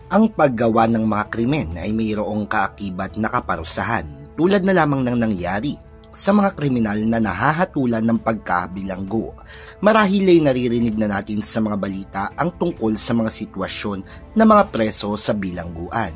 Ang paggawa ng mga krimen ay mayroong kaakibat na kaparusahan tulad na lamang ng nangyari sa mga kriminal na nahahatulan ng pagkabilanggo. Marahil ay naririnig na natin sa mga balita ang tungkol sa mga sitwasyon ng mga preso sa bilangguan.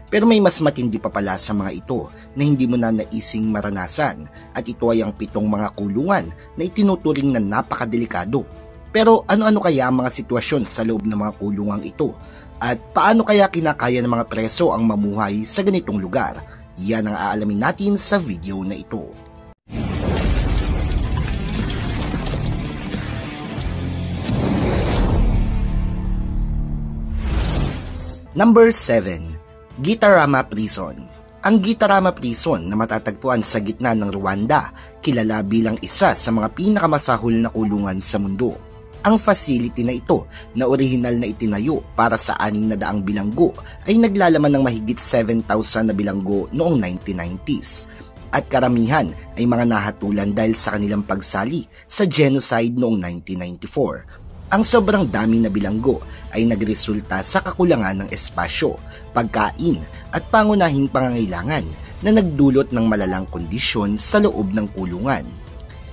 Pero may mas matindi pa pala sa mga ito na hindi mo na naising maranasan, at ito ay ang 7 mga kulungan na itinuturing na napakadelikado. Pero ano-ano kaya ang mga sitwasyon sa loob ng mga kulungang ito? At paano kaya kinakaya ng mga preso ang mamuhay sa ganitong lugar? Yan ang aalamin natin sa video na ito. Number 7. Gitarama Prison. Ang Gitarama Prison na matatagpuan sa gitna ng Rwanda, kilala bilang isa sa mga pinakamasahol na kulungan sa mundo. Ang facility na ito na orihinal na itinayo para sa 600 bilanggo ay naglalaman ng mahigit 7,000 na bilanggo noong 1990s. At karamihan ay mga nahatulan dahil sa kanilang pagsali sa genocide noong 1994. Ang sobrang dami na bilanggo ay nagresulta sa kakulangan ng espasyo, pagkain at pangunahing pangangailangan na nagdulot ng malalang kondisyon sa loob ng kulungan.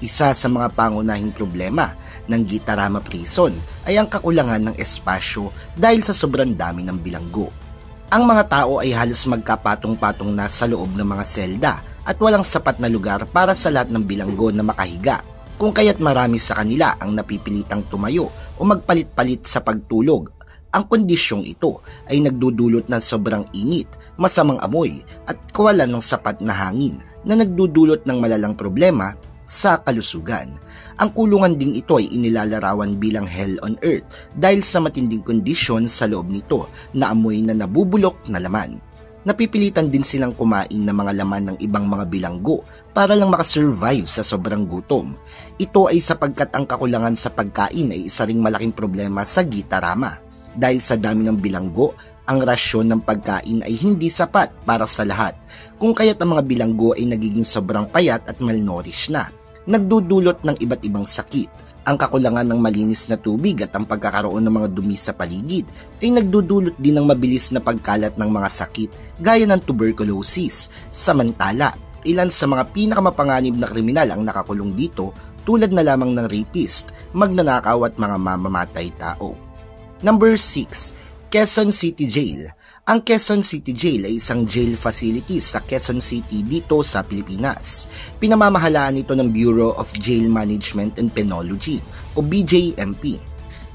Isa sa mga pangunahing problema ng Gitarama Prison ay ang kakulangan ng espasyo dahil sa sobrang dami ng bilanggo. Ang mga tao ay halos magkapatong-patong na sa loob ng mga selda at walang sapat na lugar para sa lahat ng bilanggo na makahiga, kung kaya't marami sa kanila ang napipilitang tumayo o magpalit-palit sa pagtulog. Ang kondisyong ito ay nagdudulot ng sobrang init, masamang amoy at kawalan ng sapat na hangin na nagdudulot ng malalang problema sa kalusugan. Ang kulungan ding ito ay inilalarawan bilang hell on earth dahil sa matinding kondisyon sa loob nito na amoy na nabubulok na laman. Napipilitan din silang kumain ng mga laman ng ibang mga bilanggo para lang makasurvive sa sobrang gutom. Ito ay sapagkat ang kakulangan sa pagkain ay isa ring malaking problema sa Gitarama. Dahil sa dami ng bilanggo, ang rasyon ng pagkain ay hindi sapat para sa lahat, kung kaya't ang mga bilanggo ay nagiging sobrang payat at malnourished na, nagdudulot ng iba't ibang sakit. Ang kakulangan ng malinis na tubig at ang pagkakaroon ng mga dumi sa paligid ay nagdudulot din ng mabilis na pagkalat ng mga sakit gaya ng tuberculosis. Samantala, ilan sa mga pinakamapanganib na kriminal ang nakakulong dito, tulad na lamang ng rapist, magnanakaw at mga mamamatay tao. Number 6. Quezon City Jail. Ang Quezon City Jail ay isang jail facility sa Quezon City dito sa Pilipinas. Pinamamahalaan ito ng Bureau of Jail Management and Penology o BJMP.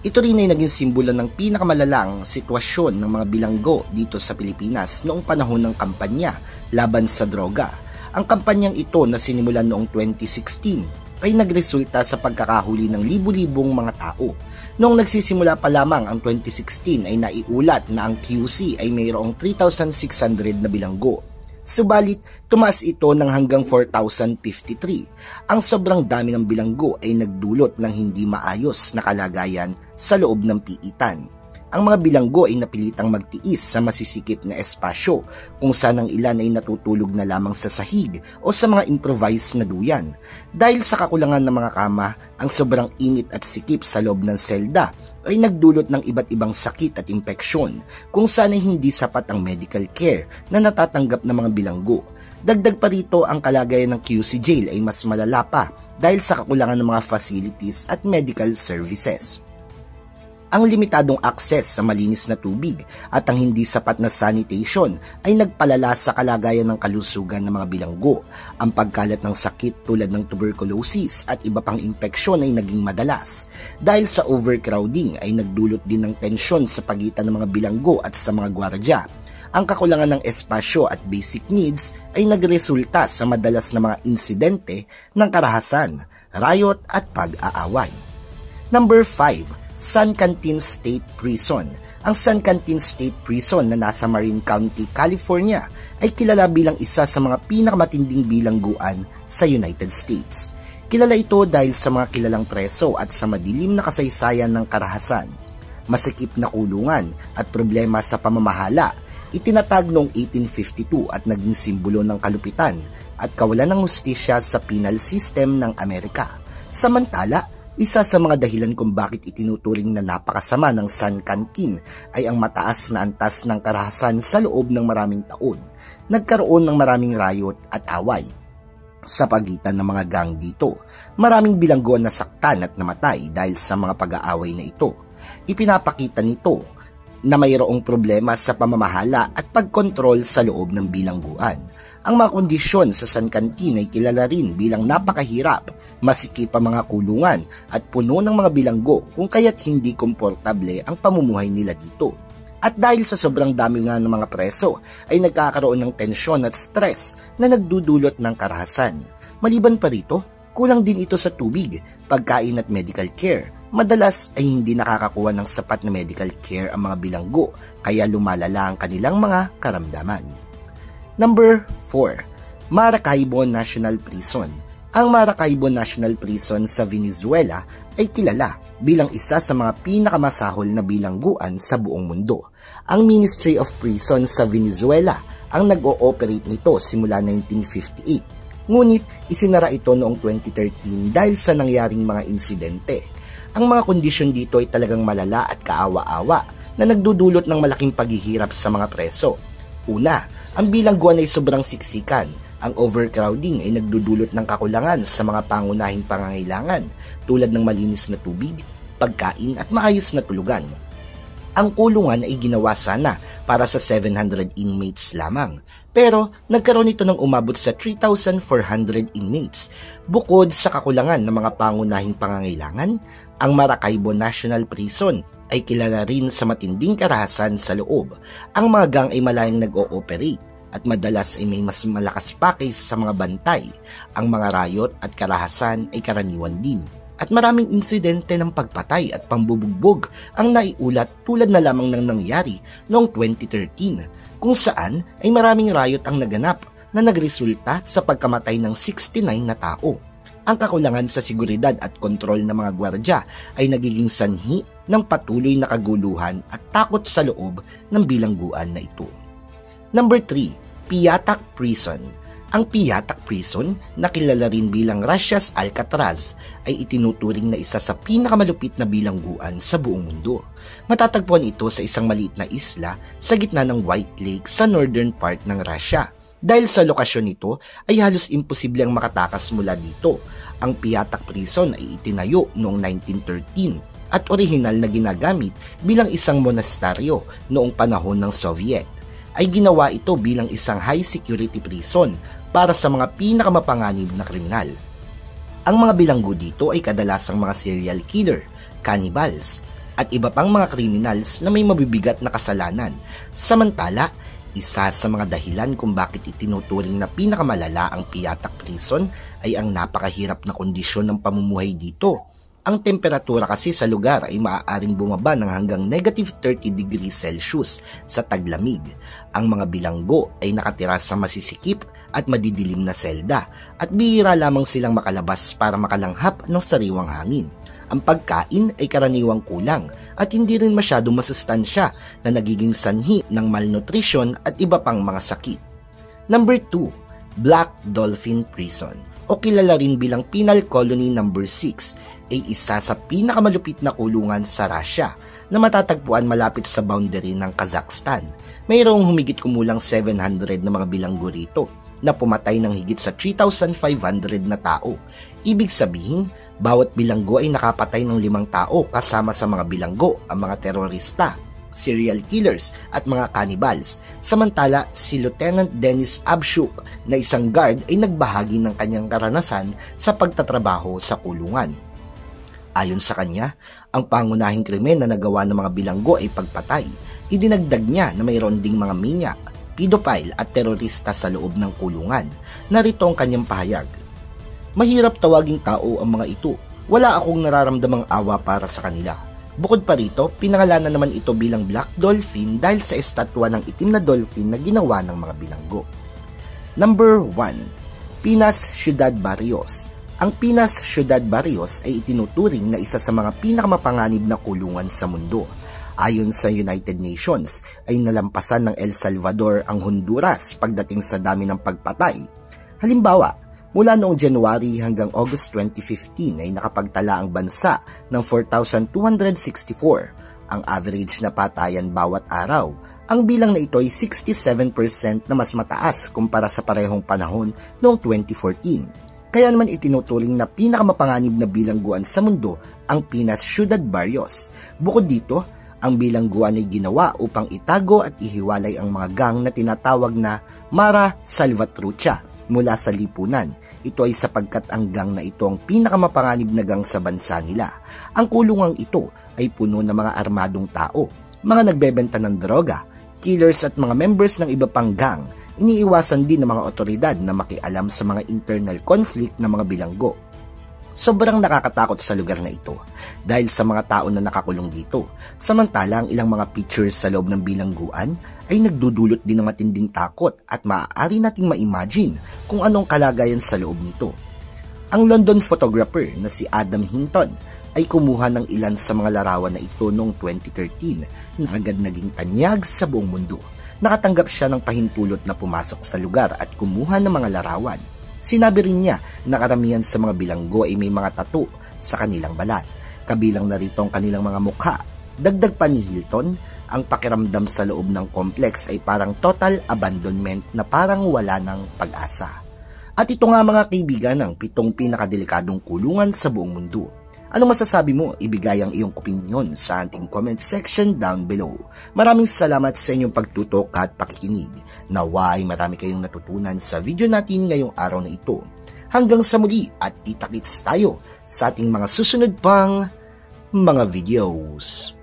Ito rin ay naging simbolo ng pinakamalalang sitwasyon ng mga bilanggo dito sa Pilipinas noong panahon ng kampanya laban sa droga. Ang kampanyang ito na sinimulan noong 2016 ay nagresulta sa pagkakahuli ng libu-libong mga tao. Noong nagsisimula pa lamang ang 2016 ay naiulat na ang QC ay mayroong 3,600 na bilanggo. Subalit, tumaas ito ng hanggang 4,053. Ang sobrang dami ng bilanggo ay nagdulot ng hindi maayos na kalagayan sa loob ng piitan. Ang mga bilanggo ay napilitang magtiis sa masisikip na espasyo kung saan ang ilan ay natutulog na lamang sa sahig o sa mga improvised na duyan. Dahil sa kakulangan ng mga kama, ang sobrang init at sikip sa loob ng selda ay nagdulot ng iba't ibang sakit at impeksyon kung saan ay hindi sapat ang medical care na natatanggap ng mga bilanggo. Dagdag pa rito, ang kalagayan ng QC Jail ay mas malala pa dahil sa kakulangan ng mga facilities at medical services. Ang limitadong akses sa malinis na tubig at ang hindi sapat na sanitation ay nagpalala sa kalagayan ng kalusugan ng mga bilanggo. Ang pagkalat ng sakit tulad ng tuberculosis at iba pang impeksyon ay naging madalas. Dahil sa overcrowding ay nagdulot din ng tensyon sa pagitan ng mga bilanggo at sa mga gwardya. Ang kakulangan ng espasyo at basic needs ay nagresulta sa madalas na mga insidente ng karahasan, riot at pag-aaway. Number 5. San Quintin State Prison. Ang San Quintin State Prison na nasa Marin County, California ay kilala bilang isa sa mga pinakamatinding bilangguan sa United States. Kilala ito dahil sa mga kilalang preso at sa madilim na kasaysayan ng karahasan. Masikip na kulungan at problema sa pamamahala, itinatag noong 1852 at naging simbolo ng kalupitan at kawalan ng hustisya sa penal system ng Amerika. Samantala, Isa sa mga dahilan kung bakit itinuturing na napakasama ng San Quintin ay ang mataas na antas ng karahasan sa loob ng maraming taon. Nagkaroon ng maraming riot at away sa pagitan ng mga gang dito. Maraming bilanggo na saktan at namatay dahil sa mga pag-aaway na ito. Ipinapakita nito na mayroong problema sa pamamahala at pagkontrol sa loob ng bilangguan. Ang mga kondisyon sa San Quintin ay kilala rin bilang napakahirap, masikip ang mga kulungan at puno ng mga bilanggo kung kaya't hindi komportable ang pamumuhay nila dito. At dahil sa sobrang dami nga ng mga preso ay nagkakaroon ng tensyon at stress na nagdudulot ng karahasan. Maliban pa rito, kulang din ito sa tubig, pagkain at medical care. Madalas ay hindi nakakakuha ng sapat na medical care ang mga bilanggo kaya lumalala ang kanilang mga karamdaman. Number 4. Maracaibo National Prison. Ang Maracaibo National Prison sa Venezuela ay kilala bilang isa sa mga pinakamasahol na bilangguan sa buong mundo. Ang Ministry of Prison sa Venezuela ang nag-ooperate nito simula 1958. Ngunit isinara ito noong 2013 dahil sa nangyaring mga insidente. Ang mga kondisyon dito ay talagang malala at kaawa-awa na nagdudulot ng malaking paghihirap sa mga preso. Una, ang bilangguan ay sobrang siksikan. Ang overcrowding ay nagdudulot ng kakulangan sa mga pangunahing pangangailangan tulad ng malinis na tubig, pagkain at maayos na tulugan. Ang kulungan ay ginawa sana para sa 700 inmates lamang, pero nagkaroon ito ng umabot sa 3,400 inmates. Bukod sa kakulangan ng mga pangunahing pangangailangan, ang Maracaibo National Prison ay kilala rin sa matinding karahasan sa loob. Ang mga gang ay malayang nag-ooperate at madalas ay may mas malakas pa kaysa sa mga bantay. Ang mga riot at karahasan ay karaniwan din. At maraming insidente ng pagpatay at pambubugbog ang naiulat tulad na lamang ng nangyari noong 2013, kung saan ay maraming riot ang naganap na nagresulta sa pagkamatay ng 69 na tao. Ang kakulangan sa seguridad at kontrol ng mga gwardya ay nagiging sanhi ng patuloy na kaguluhan at takot sa loob ng bilangguan na ito. Number 3. Piatak Prison. Ang Piatak Prison, na kilala rin bilang Russia's Alcatraz, ay itinuturing na isa sa pinakamalupit na bilangguan sa buong mundo. Matatagpuan ito sa isang maliit na isla sa gitna ng White Lake sa northern part ng Russia. Dahil sa lokasyon nito ay halos imposible ang makatakas mula dito. Ang Piatak Prison ay itinayo noong 1913 at orihinal na ginagamit bilang isang monastaryo noong panahon ng Soviet. Ay ginawa ito bilang isang high security prison para sa mga pinakamapanganib na kriminal. Ang mga bilanggo dito ay kadalasang mga serial killer, cannibals, at iba pang mga criminals na may mabibigat na kasalanan. Samantala, isa sa mga dahilan kung bakit itinuturing na pinakamalala ang Piatak Prison ay ang napakahirap na kondisyon ng pamumuhay dito. Ang temperatura kasi sa lugar ay maaaring bumaba ng hanggang -30 degrees Celsius sa taglamig. Ang mga bilanggo ay nakatira sa masisikip at madidilim na selda at bihira lamang silang makalabas para makalanghap ng sariwang hangin. Ang pagkain ay karaniwang kulang at hindi rin masyadong masustansya na nagiging sanhi ng malnutrition at iba pang mga sakit. Number 2. Black Dolphin Prison o kilala rin bilang Penal Colony No. 6 ay isa sa pinakamalupit na kulungan sa Russia na matatagpuan malapit sa boundary ng Kazakhstan. Mayroong humigit kumulang 700 na mga bilanggo rito na pumatay ng higit sa 3,500 na tao. Ibig sabihin, bawat bilanggo ay nakapatay ng 5 tao kasama sa mga bilanggo, ang mga terorista, serial killers at mga cannibals. Samantala, si Lieutenant Denis Abshuk na isang guard ay nagbahagi ng kanyang karanasan sa pagtatrabaho sa kulungan. Ayon sa kanya, ang pangunahing krimen na nagawa ng mga bilanggo ay pagpatay. Idinagdag niya na mayroon ding mga minyak, pedophile at terorista sa loob ng kulungan. Narito ang kanyang pahayag. Mahirap tawaging tao ang mga ito. Wala akong nararamdamang awa para sa kanila. Bukod pa rito, pinangalanan naman ito bilang Black Dolphin dahil sa estatwa ng itim na dolphin na ginawa ng mga bilanggo. Number 1. Pinas Ciudad Barrios. Ang Pinas Ciudad Barrios ay itinuturing na isa sa mga pinakamapanganib na kulungan sa mundo. Ayon sa United Nations, ay nalampasan ng El Salvador ang Honduras pagdating sa dami ng pagpatay. Halimbawa, Mula noong January hanggang August 2015 ay nakapagtala ang bansa ng 4,264. Ang average na patayan bawat araw. Ang bilang na ito ay 67% na mas mataas kumpara sa parehong panahon noong 2014. Kaya naman itinuturing na pinakamapanganib na bilangguan sa mundo ang Pinas Ciudad Barrios. Bukod dito, ang bilangguan ay ginawa upang itago at ihiwalay ang mga gang na tinatawag na Mara Salvatrucha mula sa lipunan. Ito ay sapagkat ang gang na ito ang pinakamapanganib na gang sa bansa nila. Ang kulungang ito ay puno ng mga armadong tao, mga nagbebenta ng droga, killers at mga members ng iba pang gang. Iniiwasan din ng mga otoridad na makialam sa mga internal conflict ng mga bilanggo. Sobrang nakakatakot sa lugar na ito dahil sa mga tao na nakakulong dito. Samantalang ilang mga pictures sa loob ng bilangguan ay nagdudulot din ng matinding takot at maaari nating ma-imagine kung anong kalagayan sa loob nito. Ang London photographer na si Adam Hinton ay kumuha ng ilan sa mga larawan na ito noong 2013 na agad naging tanyag sa buong mundo. Nakatanggap siya ng pahintulot na pumasok sa lugar at kumuha ng mga larawan. Sinabi rin niya na karamihan sa mga bilanggo ay may mga tattoo sa kanilang balat. Kabilang na rito ang kanilang mga mukha. Dagdag pa ni Hilton, ang pakiramdam sa loob ng complex ay parang total abandonment na parang wala ng pag-asa. At ito nga mga kaibigan ang 7 pinakadelikadong kulungan sa buong mundo. Anong masasabi mo? Ibigay ang iyong opinion sa ating comment section down below. Maraming salamat sa inyong pagtutok at pakikinig. Naway marami kayong natutunan sa video natin ngayong araw na ito. Hanggang sa muli at kita-kits tayo sa ating mga susunod pang mga videos.